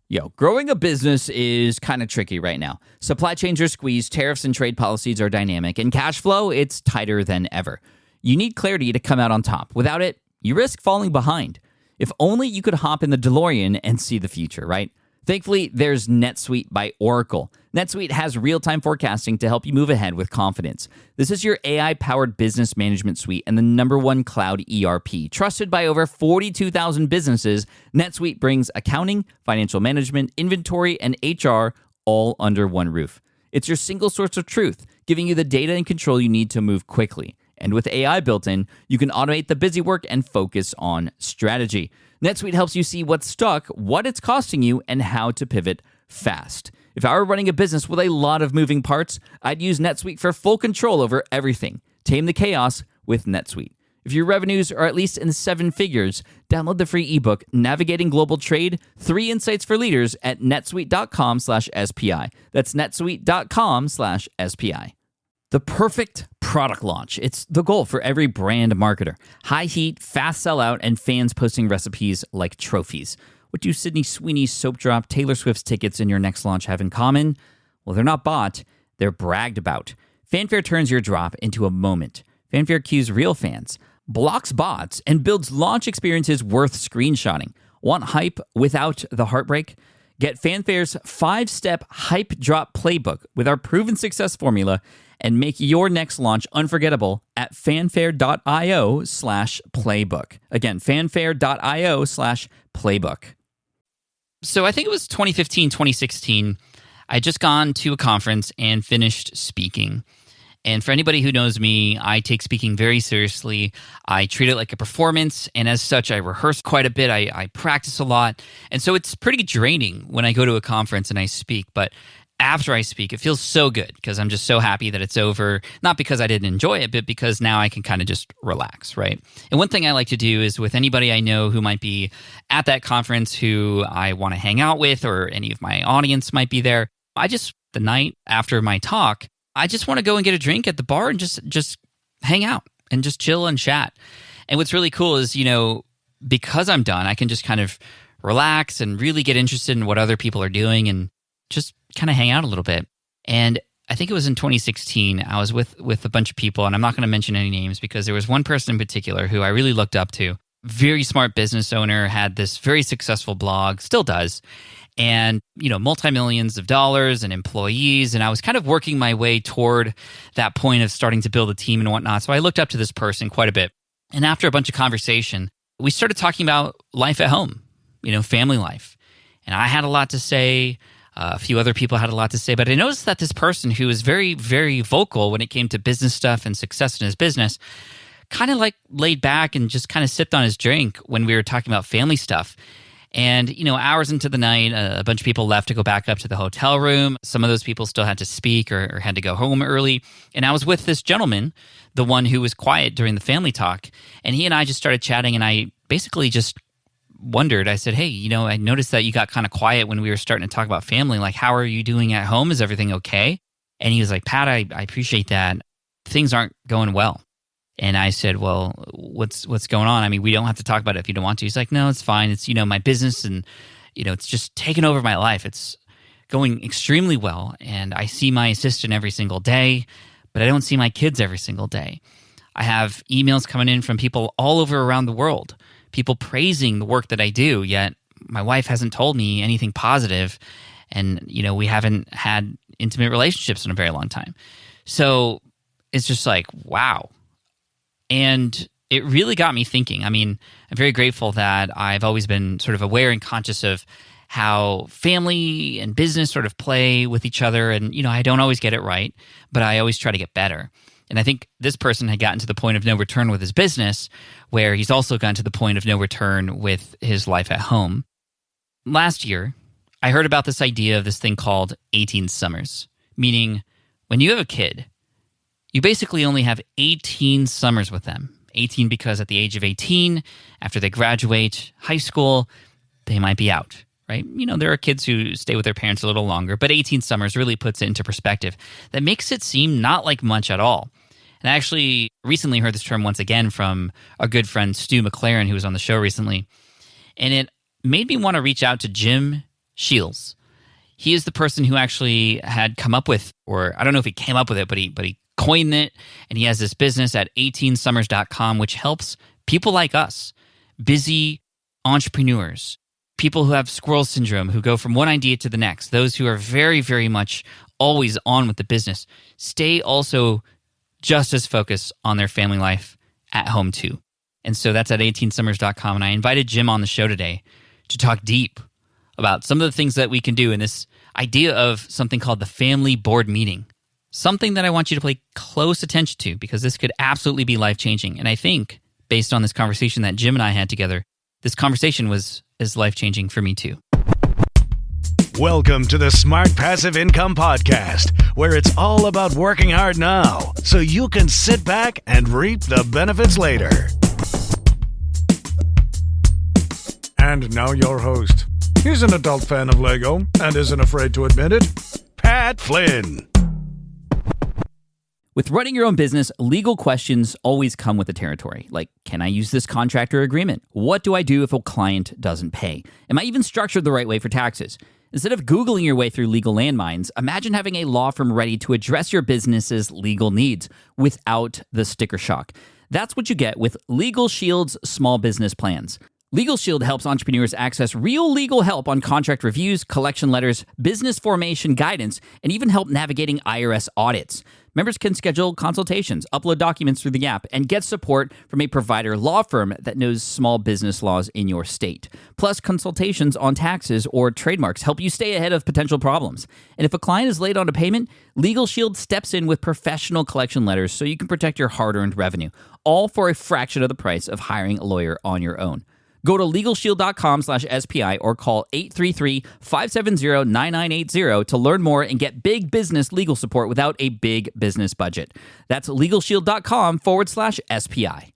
Yo, growing a business is kind of tricky right now. Supply chains are squeezed, tariffs and trade policies are dynamic, and cash flow, it's tighter than ever. You need clarity to come out on top. Without it, you risk falling behind. If only you could hop in the DeLorean and see the future, right? Thankfully, there's NetSuite by Oracle. NetSuite has real-time forecasting to help you move ahead with confidence. This is your AI-powered business management suite and the #1 cloud ERP. Trusted by over 42,000 businesses, NetSuite brings accounting, financial management, inventory, and HR all under one roof. It's your single source of truth, giving you the data and control you need to move quickly. And with AI built in, you can automate the busy work and focus on strategy. NetSuite helps you see what's stuck, what it's costing you, and how to pivot fast. If I were running a business with a lot of moving parts, I'd use NetSuite for full control over everything. Tame the chaos with NetSuite. If your revenues are at least in 7 figures, download the free ebook, Navigating Global Trade, 3 Insights for Leaders at netsuite.com/SPI. That's netsuite.com/SPI. The perfect product launch. It's the goal for every brand marketer. High heat, fast sellout, and fans posting recipes like trophies. What do Sydney Sweeney's soap drop, Taylor Swift's tickets, and your next launch have in common? Well, they're not bought, they're bragged about. Fanfare turns your drop into a moment. Fanfare cues real fans, blocks bots, and builds launch experiences worth screenshotting. Want hype without the heartbreak? Get Fanfare's 5-step hype drop playbook with our proven success formula and make your next launch unforgettable at fanfare.io/playbook. Again, fanfare.io/playbook. So I think it was 2015, 2016. I had just gone to a conference and finished speaking. And for anybody who knows me, I take speaking very seriously. I treat it like a performance, and as such, I rehearse quite a bit. I practice a lot. And so it's pretty draining when I go to a conference and I speak. But after I speak, it feels so good because I'm just so happy that it's over. Not because I didn't enjoy it, but because now I can kind of just relax, right? And one thing I like to do is with anybody I know who might be at that conference who I want to hang out with, or any of my audience might be there, the night after my talk, I just want to go and get a drink at the bar and just hang out and just chill and chat. And what's really cool is, because I'm done, I can just kind of relax and really get interested in what other people are doing and just kind of hang out a little bit. And I think it was in 2016, I was with a bunch of people, and I'm not going to mention any names because there was one person in particular who I really looked up to. Very smart business owner, had this very successful blog, still does, and multi-millions of dollars and employees. And I was kind of working my way toward that point of starting to build a team and whatnot. So I looked up to this person quite a bit. And after a bunch of conversation, we started talking about life at home, family life. And I had a lot to say. A few other people had a lot to say, but I noticed that this person who was very, very vocal when it came to business stuff and success in his business kind of laid back and just kind of sipped on his drink when we were talking about family stuff. And, hours into the night, a bunch of people left to go back up to the hotel room. Some of those people still had to speak or had to go home early. And I was with this gentleman, the one who was quiet during the family talk. And he and I just started chatting, and I basically just wondered. I said, hey, I noticed that you got kind of quiet when we were starting to talk about family. Like, how are you doing at home? Is everything okay? And he was like, Pat, I appreciate that. Things aren't going well. And I said, well, what's going on? I mean, we don't have to talk about it if you don't want to. He's like, no, it's fine. It's, my business, and, it's just taken over my life. It's going extremely well. And I see my assistant every single day, but I don't see my kids every single day. I have emails coming in from people all over around the world, people praising the work that I do, yet my wife hasn't told me anything positive. And, we haven't had intimate relationships in a very long time. So it's just like, wow. And it really got me thinking. I mean, I'm very grateful that I've always been sort of aware and conscious of how family and business sort of play with each other. And, I don't always get it right, but I always try to get better. And I think this person had gotten to the point of no return with his business, where he's also gotten to the point of no return with his life at home. Last year, I heard about this idea of this thing called 18 summers, meaning when you have a kid, you basically only have 18 summers with them. 18 because at the age of 18, after they graduate high school, they might be out, right? There are kids who stay with their parents a little longer, but 18 summers really puts it into perspective. That makes it seem not like much at all. And I actually recently heard this term once again from a good friend, Stu McLaren, who was on the show recently. And it made me want to reach out to Jim Sheils. He is the person who actually had come up with, or I don't know if he came up with it, but he coined it, and he has this business at 18summers.com, which helps people like us, busy entrepreneurs, people who have squirrel syndrome, who go from one idea to the next, those who are very, very much always on with the business, stay also just as focused on their family life at home too. And so that's at 18summers.com. And I invited Jim on the show today to talk deep about some of the things that we can do in this idea of something called the family board meeting. Something that I want you to pay close attention to, because this could absolutely be life-changing. And I think, based on this conversation that Jim and I had together, this conversation was as life-changing for me too. Welcome to the Smart Passive Income Podcast, where it's all about working hard now so you can sit back and reap the benefits later. And now your host. He's an adult fan of Lego and isn't afraid to admit it, Pat Flynn. With running your own business, legal questions always come with the territory. Like, can I use this contract or agreement? What do I do if a client doesn't pay? Am I even structured the right way for taxes? Instead of Googling your way through legal landmines, imagine having a law firm ready to address your business's legal needs without the sticker shock. That's what you get with Legal Shield's small business plans. Legal Shield helps entrepreneurs access real legal help on contract reviews, collection letters, business formation guidance, and even help navigating IRS audits. Members can schedule consultations, upload documents through the app, and get support from a provider law firm that knows small business laws in your state. Plus, consultations on taxes or trademarks help you stay ahead of potential problems. And if a client is late on a payment, Legal Shield steps in with professional collection letters so you can protect your hard-earned revenue, all for a fraction of the price of hiring a lawyer on your own. Go to LegalShield.com/SPI or call 833-570-9980 to learn more and get big business legal support without a big business budget. That's LegalShield.com/SPI.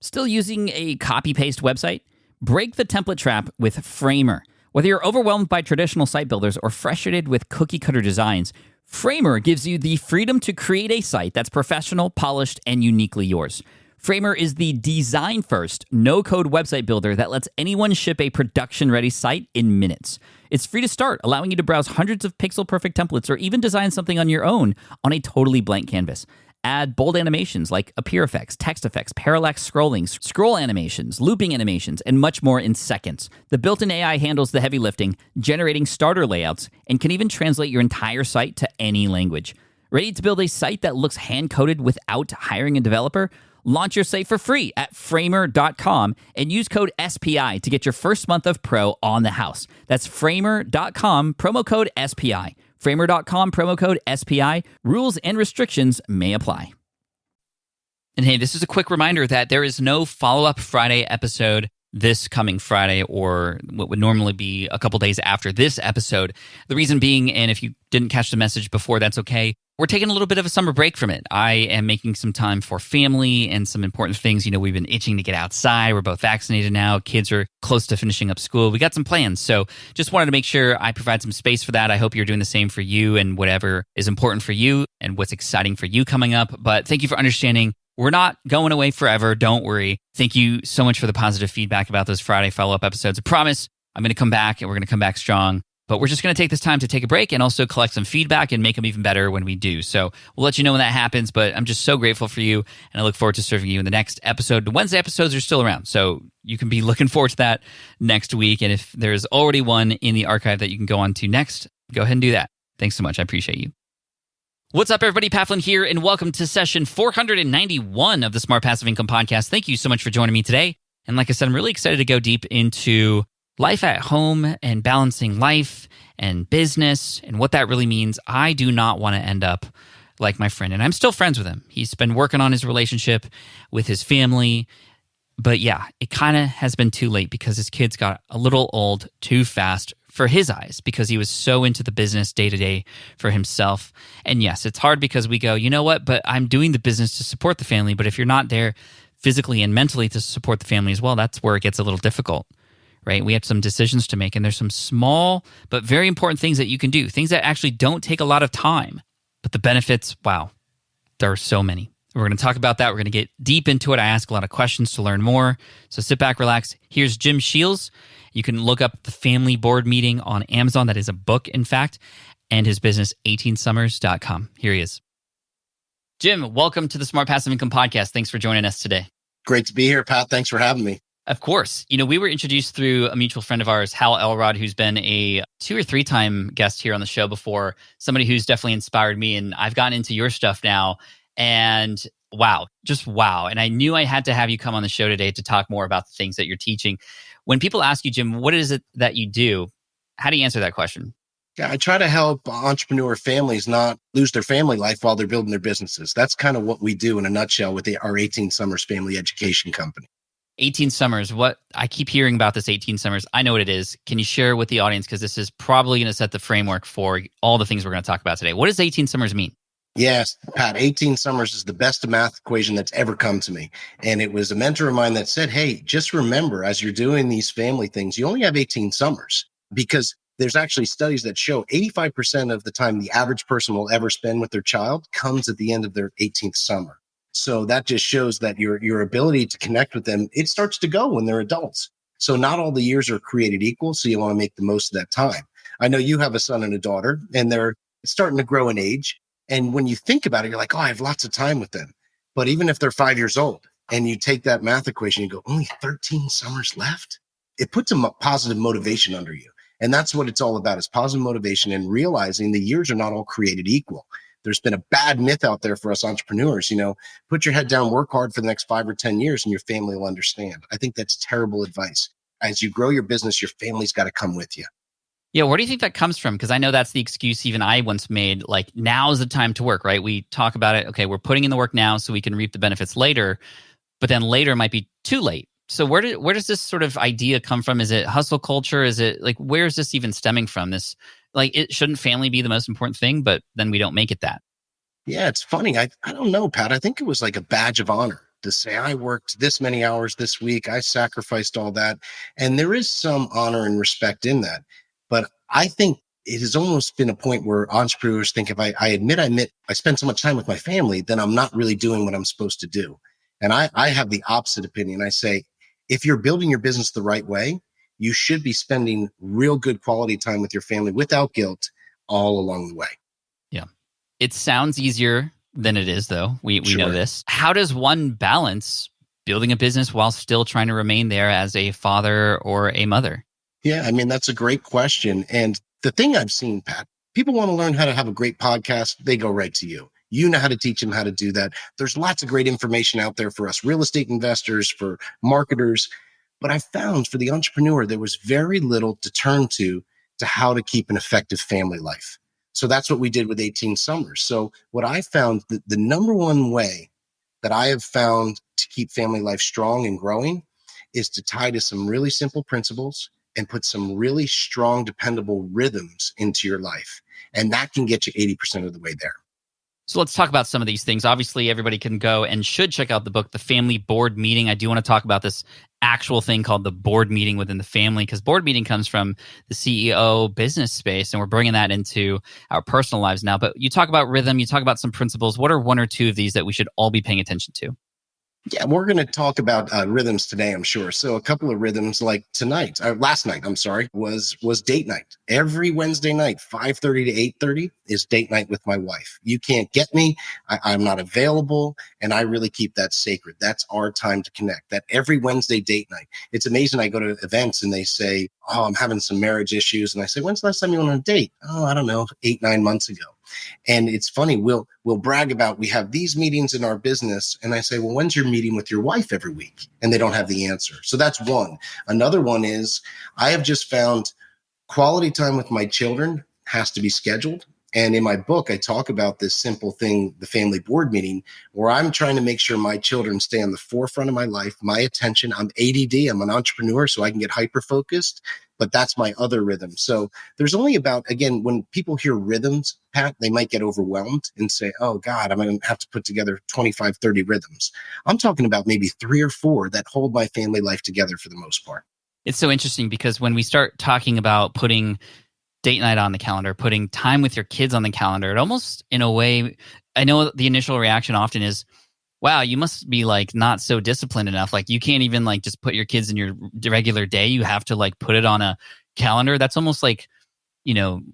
Still using a copy-paste website? Break the template trap with Framer. Whether you're overwhelmed by traditional site builders or frustrated with cookie-cutter designs, Framer gives you the freedom to create a site that's professional, polished, and uniquely yours. Framer is the design-first, no-code website builder that lets anyone ship a production-ready site in minutes. It's free to start, allowing you to browse hundreds of pixel-perfect templates or even design something on your own on a totally blank canvas. Add bold animations like appear effects, text effects, parallax scrolling, scroll animations, looping animations, and much more in seconds. The built-in AI handles the heavy lifting, generating starter layouts, and can even translate your entire site to any language. Ready to build a site that looks hand-coded without hiring a developer? Launch your site for free at Framer.com and use code SPI to get your first month of Pro on the house. That's Framer.com, promo code SPI. Framer.com, promo code SPI. Rules and restrictions may apply. And hey, this is a quick reminder that there is no follow-up Friday episode this coming Friday, or what would normally be a couple days after this episode. The reason being, and if you didn't catch the message before, that's okay, we're taking a little bit of a summer break from it. I am making some time for family and some important things. You know, we've been itching to get outside. We're both vaccinated now. Kids are close to finishing up school. We got some plans. So just wanted to make sure I provide some space for that. I hope you're doing the same for you and whatever is important for you and what's exciting for you coming up. But thank you for understanding. We're not going away forever. Don't worry. Thank you so much for the positive feedback about those Friday follow-up episodes. I promise I'm going to come back, and we're going to come back strong. But we're just going to take this time to take a break and also collect some feedback and make them even better when we do. So we'll let you know when that happens, but I'm just so grateful for you, and I look forward to serving you in the next episode. The Wednesday episodes are still around, so you can be looking forward to that next week. And if there's already one in the archive that you can go on to next, go ahead and do that. Thanks so much. I appreciate you. What's up, everybody? Pat Flynn here, and welcome to session 491 of the Smart Passive Income Podcast. Thank you so much for joining me today. And like I said, I'm really excited to go deep into life at home and balancing life and business and what that really means. I do not want to end up like my friend, and I'm still friends with him. He's been working on his relationship with his family. But yeah, it kind of has been too late because his kids got a little old too fast for his eyes because he was so into the business day to day for himself. And yes, it's hard because we go, you know what, but I'm doing the business to support the family. But if you're not there physically and mentally to support the family as well, that's where it gets a little difficult, right? We have some decisions to make, and there's some small but very important things that you can do, things that actually don't take a lot of time. But the benefits, wow, there are so many. We're going to talk about that. We're going to get deep into it. I ask a lot of questions to learn more. So sit back, relax. Here's Jim Sheils. You can look up The Family Board Meeting on Amazon. That is a book, in fact, and his business, 18summers.com. Here he is. Jim, welcome to the Smart Passive Income Podcast. Thanks for joining us today. Great to be here, Pat. Thanks for having me. Of course. We were introduced through a mutual friend of ours, Hal Elrod, who's been a 2 or 3 time guest here on the show before, somebody who's definitely inspired me. And I've gotten into your stuff now. And wow, just wow. And I knew I had to have you come on the show today to talk more about the things that you're teaching. When people ask you, Jim, what is it that you do? How do you answer that question? Yeah, I try to help entrepreneur families not lose their family life while they're building their businesses. That's kind of what we do in a nutshell with our 18 Summers family education company. 18 Summers, what I keep hearing about this 18 Summers. I know what it is. Can you share with the audience? Because this is probably going to set the framework for all the things we're going to talk about today. What does 18 Summers mean? Yes, Pat, 18 Summers is the best math equation that's ever come to me. And it was a mentor of mine that said, hey, just remember, as you're doing these family things, you only have 18 summers, because there's actually studies that show 85% of the time the average person will ever spend with their child comes at the end of their 18th summer. So that just shows that your ability to connect with them, it starts to go when they're adults. So not all the years are created equal. So you want to make the most of that time. I know you have a son and a daughter, and they're starting to grow in age. And when you think about it, you're like, oh, I have lots of time with them. But even if they're 5 years old and you take that math equation, you go, only 13 summers left. It puts a positive motivation under you. And that's what it's all about, is positive motivation and realizing the years are not all created equal. There's been a bad myth out there for us entrepreneurs, put your head down, work hard for the next 5 or 10 years and your family will understand. I think that's terrible advice. As you grow your business, your family's got to come with you. Yeah, where do you think that comes from? Because I know that's the excuse even I once made, like, now is the time to work, right? We talk about it, okay, we're putting in the work now so we can reap the benefits later, but then later might be too late. So where does this sort of idea come from? Is it hustle culture? Is it like, where is this even stemming from? This, like, it shouldn't family be the most important thing, but then we don't make it that. Yeah, it's funny. I don't know, Pat. I think it was like a badge of honor to say, I worked this many hours this week. I sacrificed all that. And there is some honor and respect in that. But I think it has almost been a point where entrepreneurs think, if I admit I spend so much time with my family, then I'm not really doing what I'm supposed to do. And I have the opposite opinion. I say, if you're building your business the right way, you should be spending real good quality time with your family without guilt all along the way. Yeah. It sounds easier than it is, though. We Sure. know this. How does one balance building a business while still trying to remain there as a father or a mother? Yeah, I mean, that's a great question. And the thing I've seen, Pat, people want to learn how to have a great podcast. They go right to you. You know how to teach them how to do that. There's lots of great information out there for us real estate investors, for marketers. But I found for the entrepreneur, there was very little to turn to how to keep an effective family life. So that's what we did with 18 Summers. So what I found, the number one way that I have found to keep family life strong and growing is to tie to some really simple principles and put some really strong, dependable rhythms into your life. And that can get you 80% of the way there. So let's talk about some of these things. Obviously, everybody can go and should check out the book, The Family Board Meeting. I do want to talk about this actual thing called the board meeting within the family, because board meeting comes from the CEO business space, and we're bringing that into our personal lives now. But you talk about rhythm, you talk about some principles. What are 1 or 2 of these that we should all be paying attention to? Yeah, we're going to talk about rhythms today, I'm sure. So a couple of rhythms, like last night, was date night. Every Wednesday night, 5:30 to 8:30 is date night with my wife. You can't get me. I'm not available. And I really keep that sacred. That's our time to connect. That every Wednesday date night. It's amazing. I go to events and they say, oh, I'm having some marriage issues. And I say, when's the last time you went on a date? Oh, I don't know, 8-9 months ago. And it's funny, we'll brag about, we have these meetings in our business. And I say, well, when's your meeting with your wife every week? And they don't have the answer. So that's one. Another one is, I have just found quality time with my children has to be scheduled. And in my book, I talk about this simple thing, the family board meeting, where I'm trying to make sure my children stay on the forefront of my life, my attention. I'm ADD, I'm an entrepreneur, so I can get hyper-focused, but that's my other rhythm. So there's only about, again, when people hear rhythms, Pat, they might get overwhelmed and say, oh God, I'm going to have to put together 25, 30 rhythms. I'm talking about maybe 3 or 4 that hold my family life together for the most part. It's so interesting because when we start talking about putting date night on the calendar, putting time with your kids on the calendar, it almost, in a way, I know the initial reaction often is, Wow, you must be like not so disciplined enough. Like you can't even like just put your kids in your regular day. You have to like put it on a calendar. That's almost like,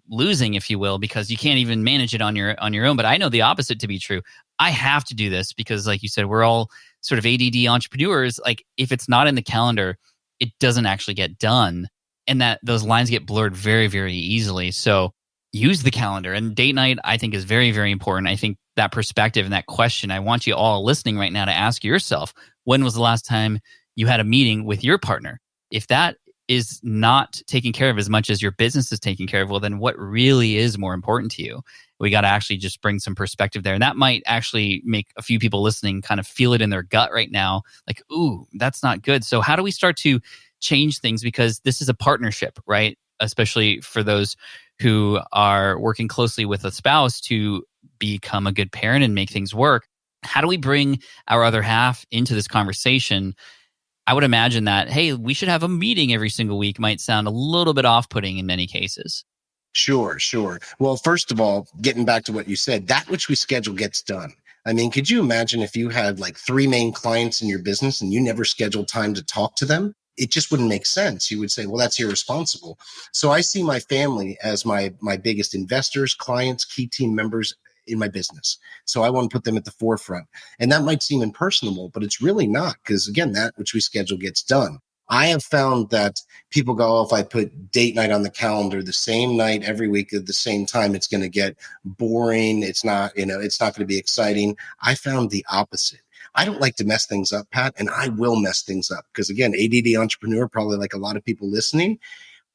losing, if you will, because you can't even manage it on your own. But I know the opposite to be true. I have to do this because, like you said, we're all sort of ADD entrepreneurs. Like if it's not in the calendar, it doesn't actually get done, and that those lines get blurred very, very easily. So use the calendar. And date night, I think, is very, very important. I think that perspective and that question, I want you all listening right now to ask yourself, when was the last time you had a meeting with your partner? If that is not taken care of as much as your business is taken care of, well, then what really is more important to you? We got to actually just bring some perspective there. And that might actually make a few people listening kind of feel it in their gut right now. Like, ooh, that's not good. So how do we start to change things? Because this is a partnership, right? Especially for those who are working closely with a spouse to become a good parent and make things work. How do we bring our other half into this conversation? I would imagine that, hey, we should have a meeting every single week might sound a little bit off-putting in many cases. Sure, sure. Well, first of all, getting back to what you said, that which we schedule gets done. I mean, could you imagine if you had like 3 main clients in your business and you never scheduled time to talk to them? It just wouldn't make sense. You would say, well, that's irresponsible. So I see my family as my biggest investors, clients, key team members in my business. So I want to put them at the forefront. And that might seem impersonal, but it's really not, because again, that which we schedule gets done. I have found that people go, oh, if I put date night on the calendar the same night every week at the same time, it's going to get boring. It's not, it's not going to be exciting. I found the opposite. I don't like to mess things up, Pat, and I will mess things up because again, ADD entrepreneur, probably like a lot of people listening,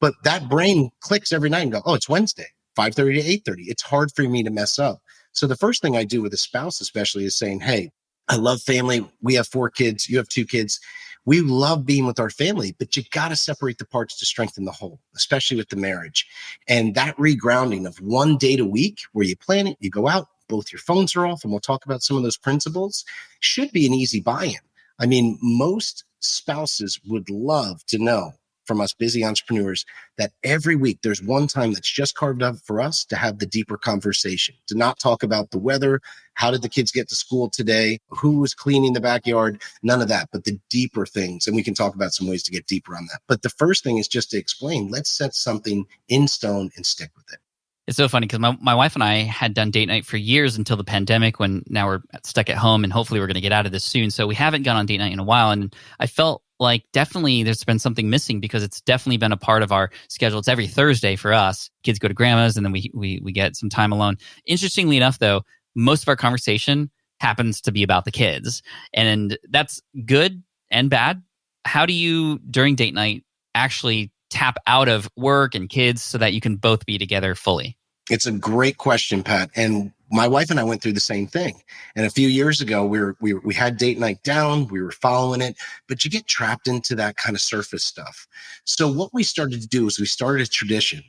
but that brain clicks every night and go, oh, it's Wednesday, 5:30 to 8:30. It's hard for me to mess up. So the first thing I do with a spouse, especially, is saying, hey, I love family. We have 4 kids. You have 2 kids. We love being with our family, but you got to separate the parts to strengthen the whole, especially with the marriage. And that regrounding of 1 date a week where you plan it, you go out, both your phones are off, and we'll talk about some of those principles, should be an easy buy-in. I mean, most spouses would love to know from us busy entrepreneurs that every week there's one time that's just carved out for us to have the deeper conversation, to not talk about the weather, how did the kids get to school today, who was cleaning the backyard, none of that, but the deeper things. And we can talk about some ways to get deeper on that. But the first thing is just to explain, let's set something in stone and stick with it. It's so funny because my wife and I had done date night for years until the pandemic, when now we're stuck at home and hopefully we're going to get out of this soon. So we haven't gone on date night in a while. And I felt like definitely there's been something missing because it's definitely been a part of our schedule. It's every Thursday for us. Kids go to grandma's and then we get some time alone. Interestingly enough, though, most of our conversation happens to be about the kids. And that's good and bad. How do you, during date night, actually tap out of work and kids so that you can both be together fully? It's a great question, Pat. And my wife and I went through the same thing. And a few years ago, we had date night down, we were following it, but you get trapped into that kind of surface stuff. So what we started to do is we started a tradition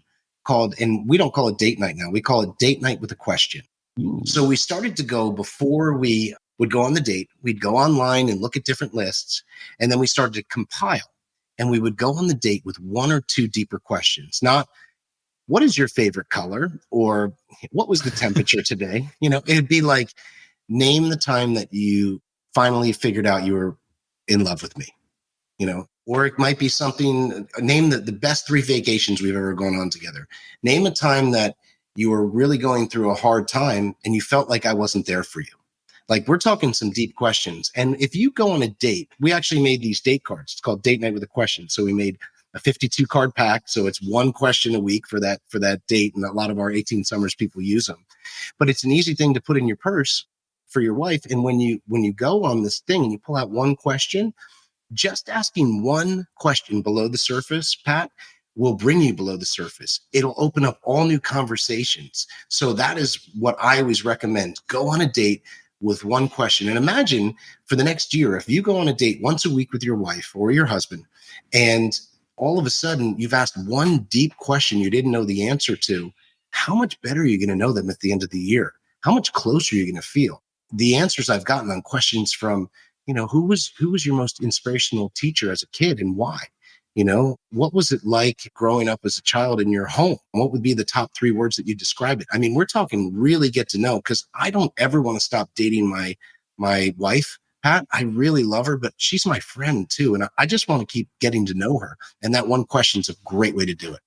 called, and we don't call it date night now, we call it date night with a question. Ooh. So we started to go, before we would go on the date, we'd go online and look at different lists. And then we started to compile, and we would go on the date with 1 or 2 deeper questions, not what is your favorite color? Or what was the temperature today? It'd be like, name the time that you finally figured out you were in love with me, or it might be something, name the best 3 vacations we've ever gone on together. Name a time that you were really going through a hard time and you felt like I wasn't there for you. Like, we're talking some deep questions. And if you go on a date, we actually made these date cards. It's called Date Night with a Question. So we made a 52 card pack. So it's 1 question a week for that date. And a lot of our 18 Summers people use them, but it's an easy thing to put in your purse for your wife. And when you go on this thing and you pull out 1 question, just asking 1 question below the surface, Pat, will bring you below the surface. It'll open up all new conversations. So that is what I always recommend. Go on a date with 1 question. And imagine for the next year, if you go on a date once a week with your wife or your husband, and all of a sudden you've asked 1 deep question you didn't know the answer to, how much better are you going to know them at the end of the year? How much closer are you going to feel? The answers I've gotten on questions from, who was your most inspirational teacher as a kid and why? What was it like growing up as a child in your home? What would be the top 3 words that you describe it? I mean, we're talking really get to know, because I don't ever want to stop dating my my wife, Pat. I really love her, but she's my friend too. And I just want to keep getting to know her. And that one question is a great way to do it.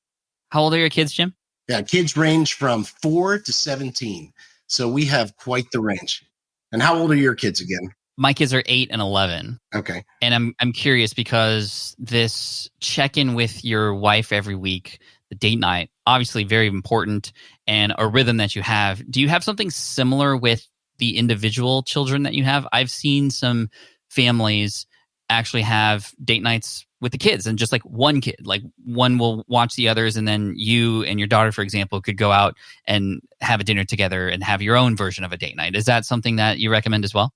How old are your kids, Jim? Yeah, kids range from 4 to 17. So we have quite the range. And how old are your kids again? My kids are 8 and 11. Okay. And I'm curious because this check-in with your wife every week, the date night, obviously very important, and a rhythm that you have. Do you have something similar with the individual children that you have? I've seen some families actually have date nights with the kids and just like one kid, like one will watch the others, and then you and your daughter, for example, could go out and have a dinner together and have your own version of a date night. Is that something that you recommend as well?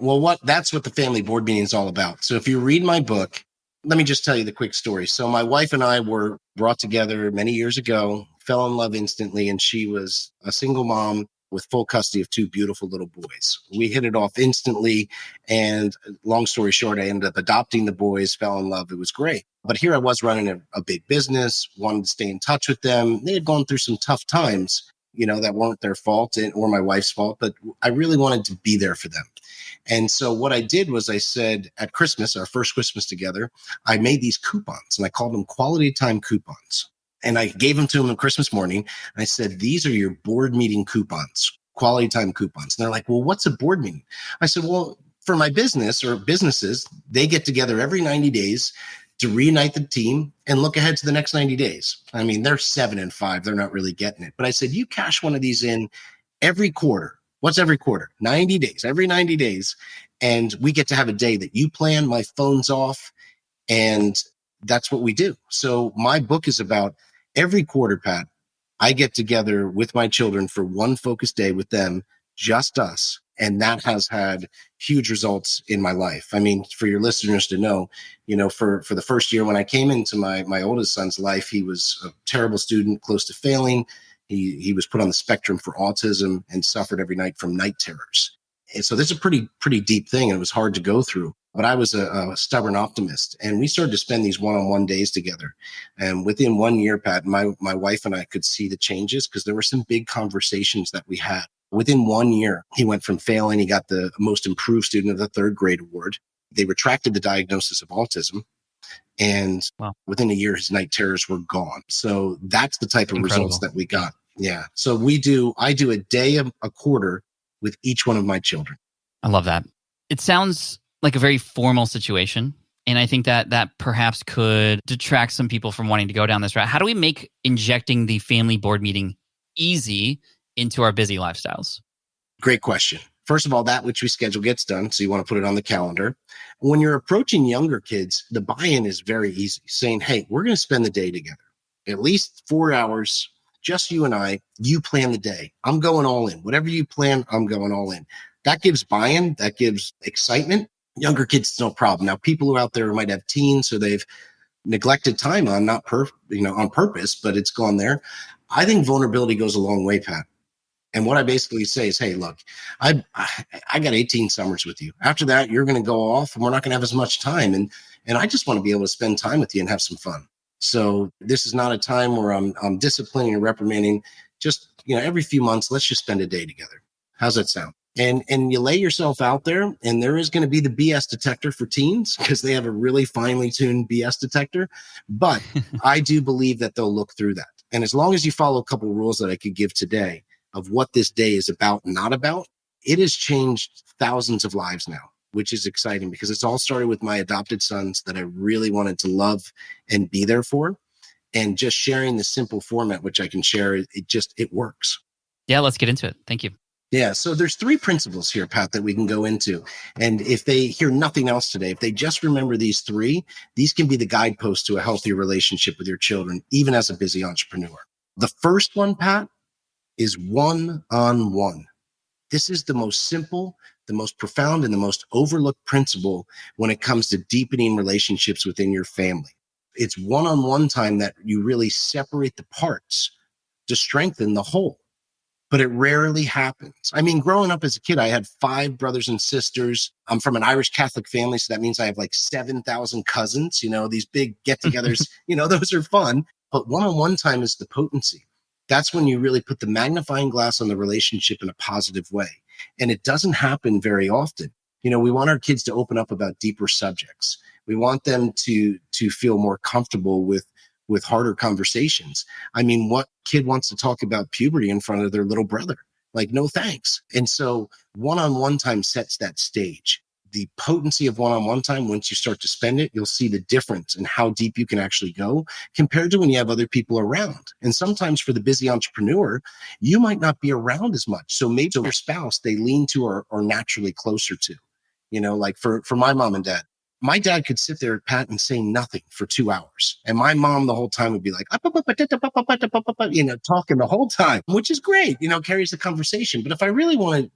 Well, that's what the family board meeting is all about. So if you read my book, let me just tell you the quick story. So my wife and I were brought together many years ago, fell in love instantly, and she was a single mom with full custody of 2 beautiful little boys. We hit it off instantly. And long story short, I ended up adopting the boys, fell in love. It was great. But here I was running a big business, wanted to stay in touch with them. They had gone through some tough times, that weren't their fault or my wife's fault, but I really wanted to be there for them. And so what I did was I said at Christmas, our first Christmas together, I made these coupons and I called them quality time coupons. And I gave them to them on Christmas morning. And I said, these are your board meeting coupons, quality time coupons. And they're like, well, what's a board meeting? I said, well, for my business or businesses, they get together every 90 days to reunite the team and look ahead to the next 90 days. I mean, they're 7 and 5. They're not really getting it. But I said, you cash one of these in every quarter. What's every quarter? 90 days, every 90 days. And we get to have a day that you plan, my phone's off, and that's what we do. So my book is about every quarter, Pat, I get together with my children for one focused day with them, just us. And that has had huge results in my life. I mean, for your listeners to know, for the first year when I came into my oldest son's life, he was a terrible student, close to failing. He was put on the spectrum for autism and suffered every night from night terrors. And so this is a pretty deep thing, and it was hard to go through. But I was a stubborn optimist, and we started to spend these one-on-one days together. And within 1 year, Pat, my wife and I could see the changes because there were some big conversations that we had. Within 1 year, he went from failing. He got the most improved student of the 3rd grade award. They retracted the diagnosis of autism. And within a year, his night terrors were gone. So that's the type of results that we got. Yeah. So I do a day a quarter with each one of my children. I love that. It sounds like a very formal situation. And I think that perhaps could detract some people from wanting to go down this route. How do we make injecting the family board meeting easy into our busy lifestyles? Great question. First of all, that which we schedule gets done. So you want to put it on the calendar. When you're approaching younger kids, the buy-in is very easy, saying, hey, we're going to spend the day together, at least 4 hours, just you and I. You plan the day. I'm going all in. Whatever you plan, I'm going all in. That gives buy-in. That gives excitement. Younger kids, it's no problem. Now, people who are out there might have teens, so they've neglected time on on purpose, but it's gone there. I think vulnerability goes a long way, Pat. And what I basically say is, hey, look, I got 18 summers with you. After that, you're going to go off and we're not going to have as much time. And I just want to be able to spend time with you and have some fun. So this is not a time where I'm disciplining or reprimanding. Just, every few months, let's just spend a day together. How's that sound? And you lay yourself out there, and there is going to be the BS detector for teens because they have a really finely tuned BS detector. But I do believe that they'll look through that. And as long as you follow a couple of rules that I could give today of what this day is about and not about, it has changed thousands of lives now, which is exciting because it's all started with my adopted sons that I really wanted to love and be there for. And just sharing the simple format, which I can share, it works. Yeah, let's get into it. Thank you. Yeah. So there's 3 principles here, Pat, that we can go into. And if they hear nothing else today, if they just remember these 3, these can be the guideposts to a healthier relationship with your children, even as a busy entrepreneur. The first one, Pat, is one-on-one. This is the most simple, the most profound, and the most overlooked principle when it comes to deepening relationships within your family. It's one-on-one time that you really separate the parts to strengthen the whole. But it rarely happens. I mean, growing up as a kid, I had 5 brothers and sisters. I'm from an Irish Catholic family, so that means I have like 7,000 cousins, these big get-togethers, those are fun. But one-on-one time is the potency. That's when you really put the magnifying glass on the relationship in a positive way. And it doesn't happen very often. We want our kids to open up about deeper subjects. We want them to feel more comfortable with harder conversations. I mean, what kid wants to talk about puberty in front of their little brother? Like, no thanks. And so one-on-one time sets that stage. The potency of one-on-one time, once you start to spend it, you'll see the difference in how deep you can actually go compared to when you have other people around. And sometimes for the busy entrepreneur, you might not be around as much. So maybe your spouse, they lean to or naturally closer to, like for my mom and dad. My dad could sit there, Pat, and say nothing for 2 hours. And my mom the whole time would be like, talking the whole time, which is great, carries the conversation. But if I really want to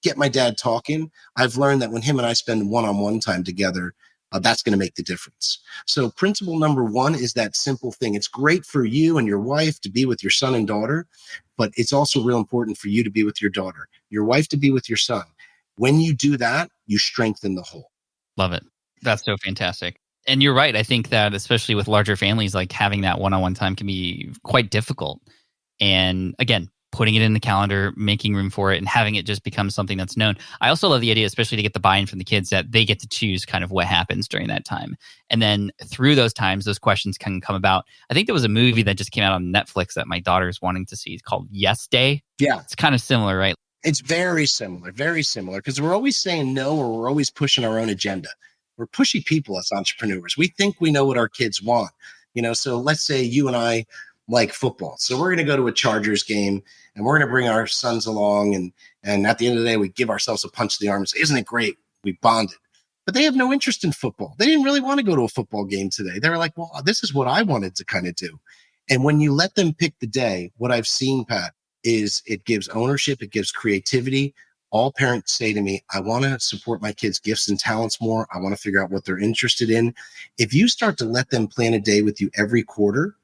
get my dad talking, I've learned that when him and I spend one-on-one time together, that's going to make the difference. So principle number 1 is that simple thing. It's great for you and your wife to be with your son and daughter, but it's also real important for you to be with your daughter, your wife to be with your son. When you do that, you strengthen the whole. Love it. That's so fantastic. And you're right. I think that especially with larger families, like having that one-on-one time can be quite difficult. And again, putting it in the calendar, making room for it, and having it just become something that's known. I also love the idea, especially to get the buy-in from the kids, that they get to choose kind of what happens during that time. And then through those times, those questions can come about. I think there was a movie that just came out on Netflix that my daughter's wanting to see. It's called Yes Day. Yeah. It's kind of similar, right? It's very similar, because we're always saying no, or we're always pushing our own agenda. We're pushy people as entrepreneurs. We think we know what our kids want. So let's say you and I like football. So we're going to go to a Chargers game and we're going to bring our sons along. And at the end of the day, we give ourselves a punch to the arm and say, isn't it great? We bonded. But they have no interest in football. They didn't really want to go to a football game today. They were like, well, this is what I wanted to kind of do. And when you let them pick the day, what I've seen, Pat, is it gives ownership. It gives creativity. All parents say to me, I want to support my kids' gifts and talents more. I want to figure out what they're interested in. If you start to let them plan a day with you every quarter,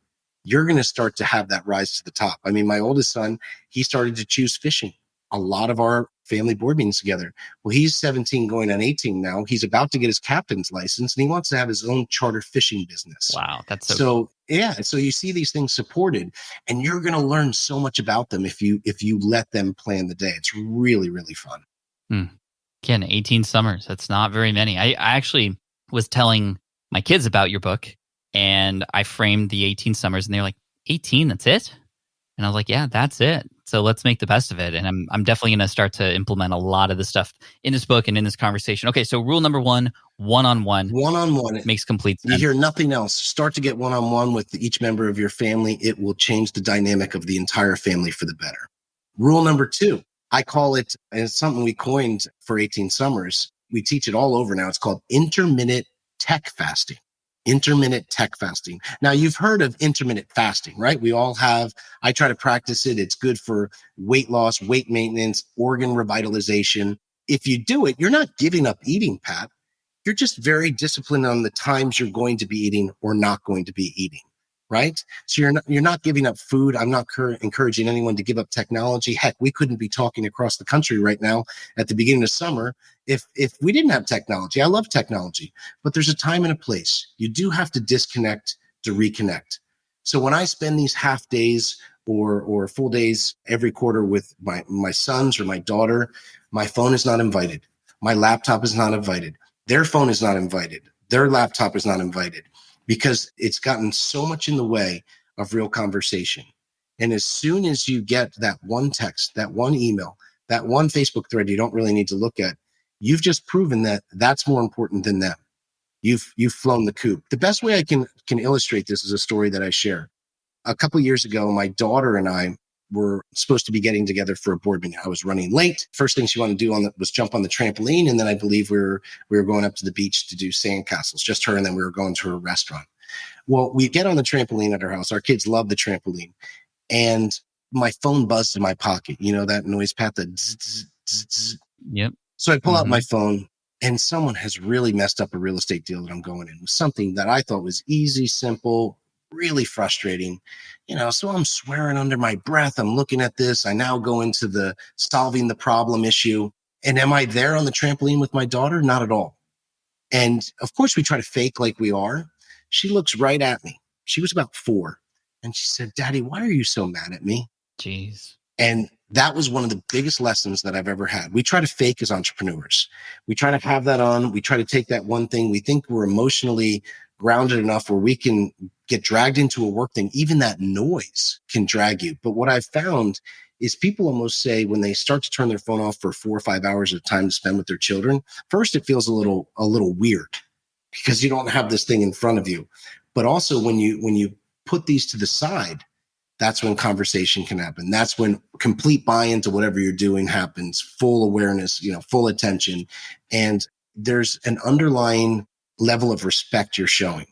you're going to start to have that rise to the top. I mean, my oldest son, he started to choose fishing. A lot of our family board meetings together. Well, he's 17 going on 18 now. He's about to get his captain's license and he wants to have his own charter fishing business. Wow. That's so cool. Yeah. So you see these things supported and you're going to learn so much about them if you let them plan the day. It's really, really fun. Again, 18 summers. That's not very many. I actually was telling my kids about your book and I framed the 18 summers and they're like, 18, that's it? And I was like, yeah, that's it. So let's make the best of it. And I'm definitely going to start to implement a lot of the stuff in this book and in this conversation. Okay, so rule number 1, one-on-one. One-on-one. Makes complete sense. You hear nothing else. Start to get one-on-one with each member of your family. It will change the dynamic of the entire family for the better. Rule number 2, I call it, and it's something we coined for 18 summers. We teach it all over now. It's called intermittent tech fasting. Intermittent tech fasting. Now, you've heard of intermittent fasting, right? We all have. I try to practice it. It's good for weight loss, weight maintenance, organ revitalization. If you do it, you're not giving up eating, Pat. You're just very disciplined on the times you're going to be eating or not going to be eating, right? So you're not giving up food. I'm not encouraging anyone to give up technology. Heck, we couldn't be talking across the country right now at the beginning of summer if we didn't have technology. I love technology, but there's a time and a place. You do have to disconnect to reconnect. So when I spend these half days or full days every quarter with my sons or my daughter, my phone is not invited. My laptop is not invited. Their phone is not invited. Their laptop is not invited because it's gotten so much in the way of real conversation. And as soon as you get that one text, that one email, that one Facebook thread you don't really need to look at, you've just proven that that's more important than them. You've flown the coop. The best way I can illustrate this is a story that I share. A couple of years ago, my daughter and I were supposed to be getting together for a board meeting. I was running late. First thing she wanted to do was jump on the trampoline. And then I believe we were going up to the beach to do sandcastles, just her. And then we were going to a restaurant. Well, we get on the trampoline at our house. Our kids love the trampoline. And my phone buzzed in my pocket. You know that noise, Pat? The zzz, zzz, zzz, zzz. Yep. So I pull out my phone and someone has really messed up a real estate deal that I'm going in with, something that I thought was easy, simple, really frustrating, so I'm swearing under my breath. I'm looking at this. I now go into the solving the problem issue. And am I there on the trampoline with my daughter? Not at all. And of course we try to fake like we are. She looks right at me. She was about 4. And she said, Daddy, why are you so mad at me? Jeez. And That was one of the biggest lessons that I've ever had. We try to fake as entrepreneurs. We try to have that on. We try to take that one thing. We think we're emotionally grounded enough where we can get dragged into a work thing. Even that noise can drag you. But what I've found is people almost say when they start to turn their phone off for 4 or 5 hours of time to spend with their children, first it feels a little weird because you don't have this thing in front of you. But also when you put these to the side, that's when conversation can happen. That's when complete buy-in to whatever you're doing happens, full awareness, full attention. And there's an underlying level of respect you're showing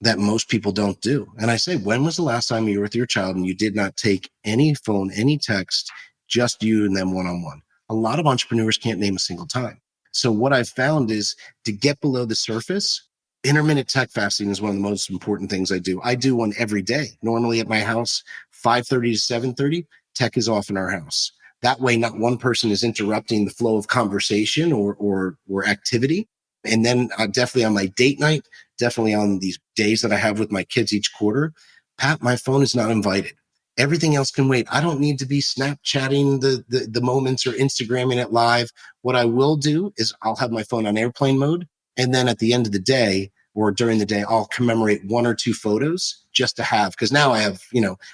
that most people don't do. And I say, when was the last time you were with your child and you did not take any phone, any text, just you and them one-on-one? A lot of entrepreneurs can't name a single time. So what I've found is to get below the surface, intermittent tech fasting is one of the most important things I do. I do one every day. Normally at my house, 5:30 to 7:30, tech is off in our house. That way, not one person is interrupting the flow of conversation or activity. And then definitely on my date night, definitely on these days that I have with my kids each quarter, Pat, my phone is not invited. Everything else can wait. I don't need to be Snapchatting the moments or Instagramming it live. What I will do is I'll have my phone on airplane mode. And then at the end of the day or during the day, I'll commemorate 1 or 2 photos just to have, because now I have,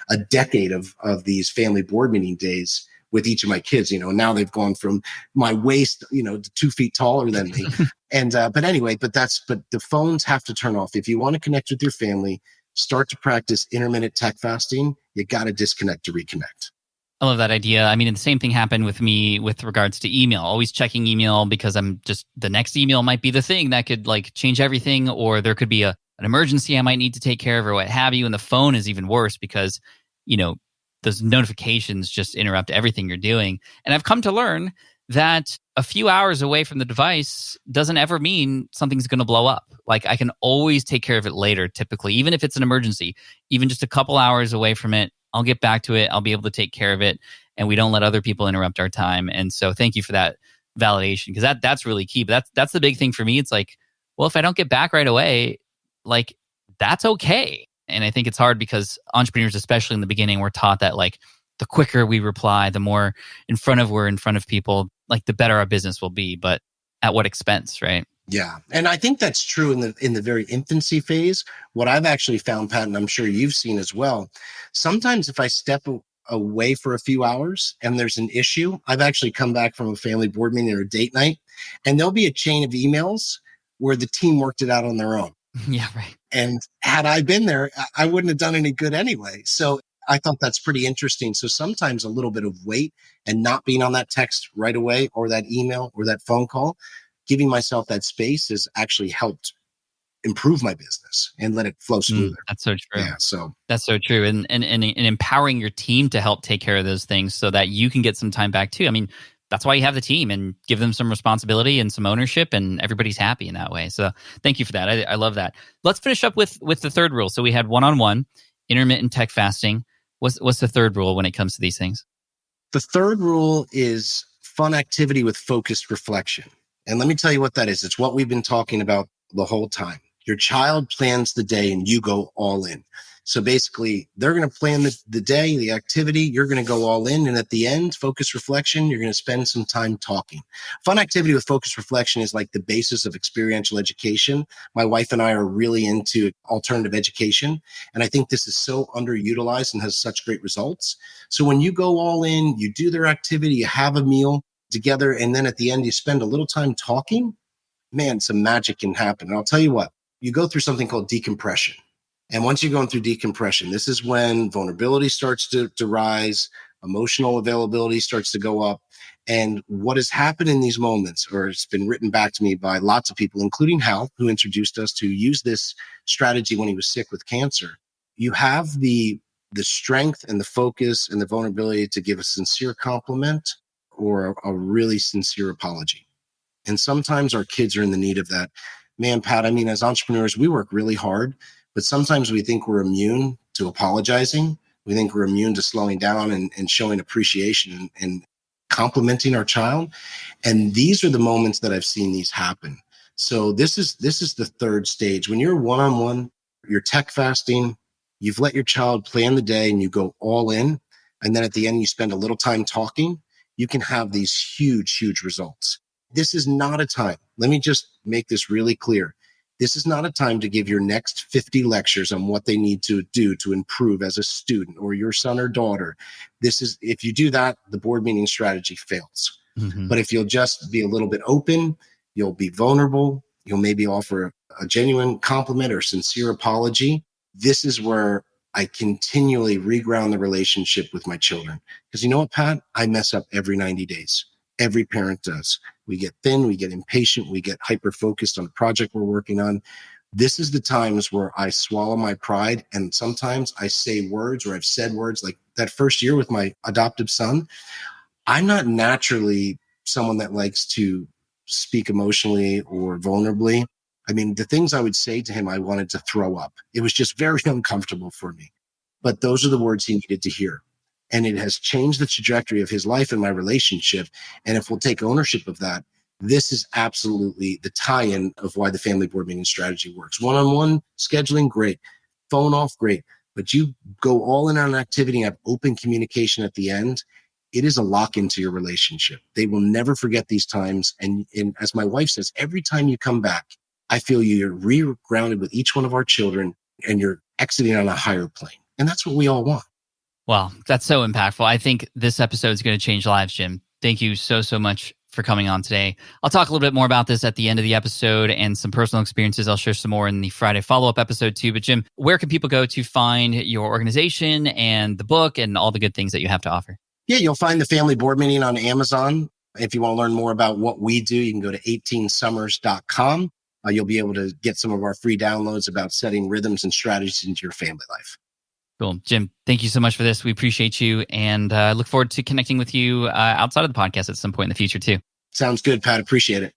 a decade of these family board meeting days with each of my kids, now they've gone from my waist, to 2 feet taller than me. And, but the phones have to turn off. If you want to connect with your family, start to practice intermittent tech fasting. You got to disconnect to reconnect. I love that idea. I mean, the same thing happened with me with regards to email. Always checking email because the next email might be the thing that could change everything, or there could be an emergency I might need to take care of or what have you. And the phone is even worse because, those notifications just interrupt everything you're doing. And I've come to learn that a few hours away from the device doesn't ever mean something's going to blow up. Like I can always take care of it later, typically, even if it's an emergency, even just a couple hours away from it. I'll get back to it. I'll be able to take care of it, and we don't let other people interrupt our time. And so thank you for that validation, because that's really key. But that's the big thing for me. It's like, well, if I don't get back right away, that's okay. And I think it's hard because entrepreneurs, especially in the beginning, were taught that the quicker we reply, the more we're in front of people, the better our business will be. But at what expense, right? Yeah. And I think that's true in the very infancy phase. What I've actually found, Pat, and I'm sure you've seen as well, sometimes if I step away for a few hours and there's an issue, I've actually come back from a family board meeting or a date night, and there'll be a chain of emails where the team worked it out on their own. Yeah, right. And had I been there, I wouldn't have done any good anyway. So I thought that's pretty interesting. So sometimes a little bit of wait and not being on that text right away or that email or that phone call, giving myself that space has actually helped improve my business and let it flow smoother. That's so true. Yeah, so that's so true. And empowering your team to help take care of those things so that you can get some time back too. I mean, that's why you have the team, and give them some responsibility and some ownership, and everybody's happy in that way. So thank you for that. I love that. Let's finish up with the third rule. So we had one-on-one, intermittent tech fasting. What's the third rule when it comes to these things? The third rule is fun activity with focused reflection. And let me tell you what that is. It's what we've been talking about the whole time. Your child plans the day and you go all in. So basically, they're going to plan the day, the activity. You're going to go all in. And at the end, focus reflection, you're going to spend some time talking. Fun activity with focus reflection is like the basis of experiential education. My wife and I are really into alternative education. And I think this is so underutilized and has such great results. So when you go all in, you do their activity, you have a meal together, and then at the end, you spend a little time talking, man, some magic can happen. And I'll tell you what, you go through something called decompression. And once you're going through decompression, this is when vulnerability starts to rise, emotional availability starts to go up. And what has happened in these moments, or it's been written back to me by lots of people, including Hal, who introduced us to use this strategy when he was sick with cancer. You have the strength and the focus and the vulnerability to give a sincere compliment or a really sincere apology. And sometimes our kids are in the need of that. Man, Pat, I mean, as entrepreneurs, we work really hard, but sometimes we think we're immune to apologizing. We think we're immune to slowing down and showing appreciation and complimenting our child. And these are the moments that I've seen these happen. So this is the third stage. When you're one-on-one, you're tech fasting, you've let your child plan the day and you go all in. and then at the end, you spend a little time talking, you can have these huge, huge results. This is not a time. Let me just make this really clear. This is not a time to give your next 50 lectures on what they need to do to improve as a student or your son or daughter. If you do that, the board meeting strategy fails. Mm-hmm. But if you'll just be a little bit open, you'll be vulnerable, you'll maybe offer a genuine compliment or sincere apology. This is where I continually reground the relationship with my children. Because you know what, Pat? I mess up every 90 days. Every parent does. We get thin, we get impatient, we get hyper-focused on the project we're working on. This is the times where I swallow my pride, and sometimes I say words, or I've said words, like that first year with my adoptive son. I'm not naturally someone that likes to speak emotionally or vulnerably. I mean, the things I would say to him, I wanted to throw up. It was just very uncomfortable for me. But those are the words he needed to hear. And it has changed the trajectory of his life and my relationship. And if we'll take ownership of that, this is absolutely the tie-in of why the family board meeting strategy works. One-on-one scheduling, great. Phone off, great. But you go all in on an activity and have open communication at the end. It is a lock into your relationship. They will never forget these times. And as my wife says, every time you come back, I feel you're re-grounded with each one of our children and you're exiting on a higher plane. And that's what we all want. Well, that's so impactful. I think this episode is going to change lives, Jim. Thank you so much for coming on today. I'll talk a little bit more about this at the end of the episode and some personal experiences. I'll share some more in the Friday follow-up episode too. But Jim, where can people go to find your organization and the book and all the good things that you have to offer? Yeah, you'll find the family board meeting on Amazon. If you want to learn more about what we do, you can go to 18summers.com. You'll be able to get some of our free downloads about setting rhythms and strategies into your family life. Cool. Jim, thank you so much for this. We appreciate you, and I look forward to connecting with you outside of the podcast at some point in the future too. Sounds good, Pat. Appreciate it.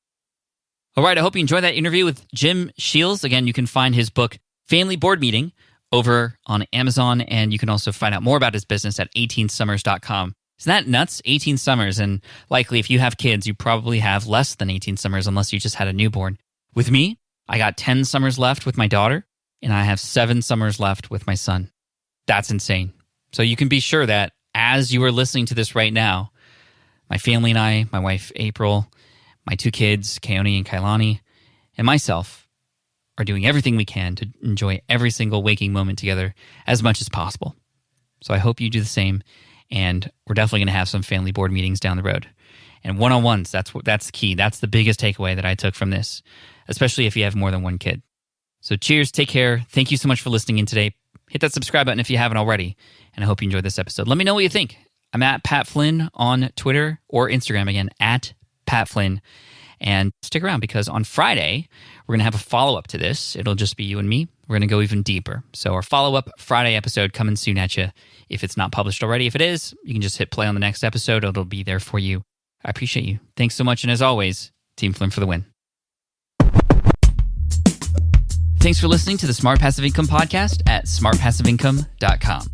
All right. I hope you enjoyed that interview with Jim Sheils. Again, you can find his book, Family Board Meeting, over on Amazon, and you can also find out more about his business at 18summers.com. Isn't that nuts? 18 summers, and likely if you have kids, you probably have less than 18 summers unless you just had a newborn. With me, I got 10 summers left with my daughter, and I have 7 summers left with my son. That's insane. So you can be sure that as you are listening to this right now, my family and I, my wife April, my 2 kids, Keone and Kailani, and myself are doing everything we can to enjoy every single waking moment together as much as possible. So I hope you do the same, and we're definitely going to have some family board meetings down the road. And one-on-ones, that's key. That's the biggest takeaway that I took from this, especially if you have more than one kid. So cheers, take care. Thank you so much for listening in today. Hit that subscribe button if you haven't already, and I hope you enjoyed this episode. Let me know what you think. I'm at Pat Flynn on Twitter or Instagram, again, at Pat Flynn. And stick around because on Friday, we're going to have a follow-up to this. It'll just be you and me. We're going to go even deeper. So our follow-up Friday episode coming soon at you. If it's not published already, if it is, you can just hit play on the next episode. It'll be there for you. I appreciate you. Thanks so much. And as always, Team Flynn for the win. Thanks for listening to the Smart Passive Income podcast at smartpassiveincome.com.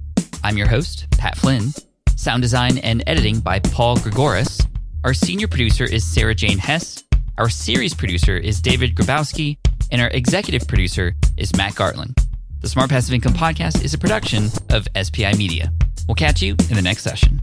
I'm your host, Pat Flynn. Sound design and editing by Paul Gregoris. Our senior producer is Sarah Jane Hess. Our series producer is David Grabowski. And our executive producer is Matt Gartland. The Smart Passive Income podcast is a production of SPI Media. We'll catch you in the next session.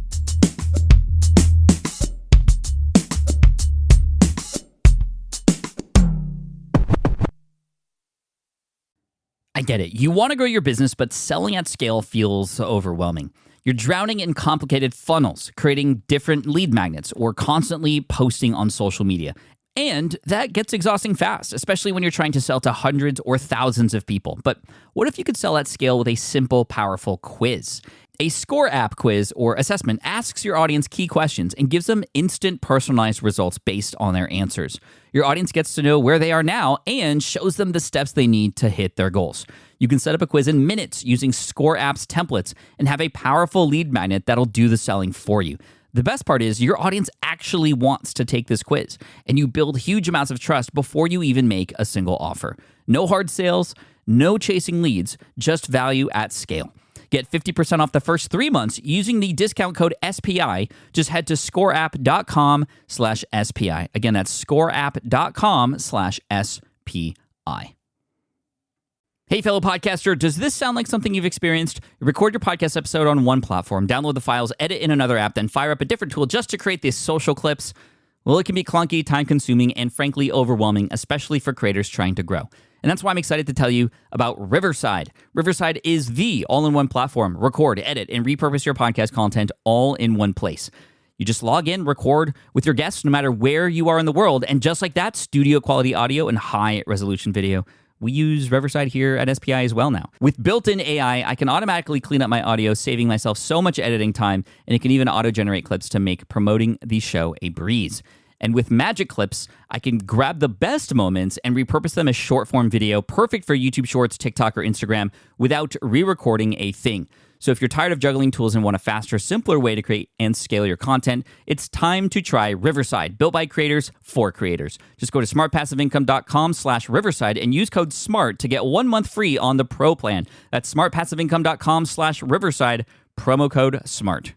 I get it. You want to grow your business, but selling at scale feels overwhelming. You're drowning in complicated funnels, creating different lead magnets, or constantly posting on social media. And that gets exhausting fast, especially when you're trying to sell to hundreds or thousands of people. But what if you could sell at scale with a simple, powerful quiz? A score app quiz or assessment asks your audience key questions and gives them instant personalized results based on their answers. Your audience gets to know where they are now and shows them the steps they need to hit their goals. You can set up a quiz in minutes using Score App's templates and have a powerful lead magnet that'll do the selling for you. The best part is your audience actually wants to take this quiz, and you build huge amounts of trust before you even make a single offer. No hard sales, no chasing leads, just value at scale. Get 50% off the first 3 months using the discount code SPI. Just head to scoreapp.com/SPI. Again, that's scoreapp.com/SPI. Hey, fellow podcaster, does this sound like something you've experienced? You record your podcast episode on one platform, download the files, edit in another app, then fire up a different tool just to create these social clips. Well, it can be clunky, time-consuming, and frankly overwhelming, especially for creators trying to grow. And that's why I'm excited to tell you about Riverside. Riverside is the all-in-one platform. Record, edit, and repurpose your podcast content all in one place. You just log in, record with your guests no matter where you are in the world, and just like that, studio-quality audio and high-resolution video. We use Riverside here at SPI as well now. With built-in AI, I can automatically clean up my audio, saving myself so much editing time, and it can even auto-generate clips to make promoting the show a breeze. And with Magic Clips, I can grab the best moments and repurpose them as short-form video, perfect for YouTube Shorts, TikTok, or Instagram, without re-recording a thing. So if you're tired of juggling tools and want a faster, simpler way to create and scale your content, it's time to try Riverside, built by creators for creators. Just go to smartpassiveincome.com/Riverside and use code SMART to get 1 month free on the Pro plan. That's smartpassiveincome.com/Riverside, promo code SMART.